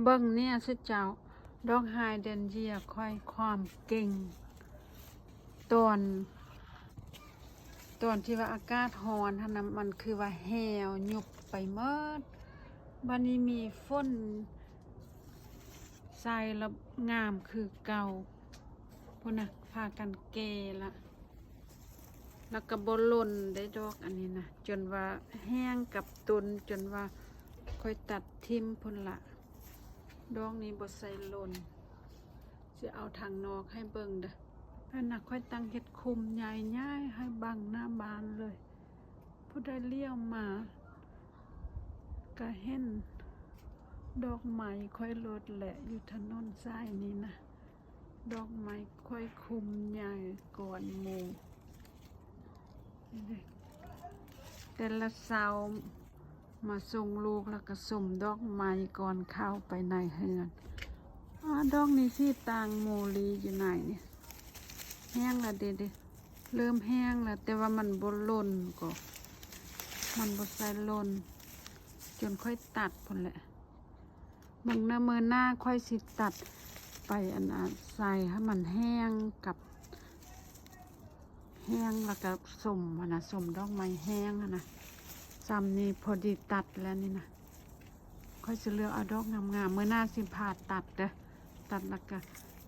เบิ่งเนี่ยสิเจ้าดอกไฮเดนเยียค่อยความเก่งตอนที่ว่าอากาศร้อนท่านั้นมันคือว่าแห้วหยุบไปเมิดบัดนี้มีฝนใส่แล้วงามคือเก่าพุ่นน่ะพากันเกละแล้วก็บ่หล่นได้ดอกอันนี้นะจนว่าแห้งกับตุนจนว่าค่อยตัดทิ่มพุ่นละดอกนี้บ่ใส่หล่นสิเอาทางนอกให้เบิ่งเด้ออันน่ะค่อยตั้งเฮ็ดคุมใหญ่ๆให้บังหน้าบ้านเลยผู้ใดเลี้ยวมาก็เห็นดอกไม้ค่อยลดแหละอยู่ถนนสายนี้นะดอกไม้ค่อยคุมใหญ่ก่อนหมู่แต่ละเสาร์มาส่งลูกแล้วก็ส่งดอกไม้ก่อนเข้าไปในเฮือนดอกนี้ที่ต่างโมลีอยู่ไหนเนี่ยแห้งแล้วเด็ดเริ่มแห้งแล้วแต่ว่ามันบ่หล่นก็มันบ่ใส่หล่นจนค่อยตัดพุ่นแหละบางมือหน้าค่อยสิตัดไปอันใส่ให้มันแห้งกับแห้งแล้วก็สมนะสมดอกไม้แห้งนะซ้ำนี่พอดีตัดแล้วนี่นะค่อยจะเลือกเอาดอกงามๆเมื่อหน้าสิผ่าตัดเด้อตัดแล้วก็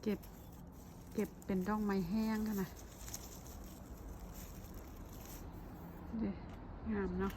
เก็บเป็นดอกไม้แห้งนะเด้งามเนาะ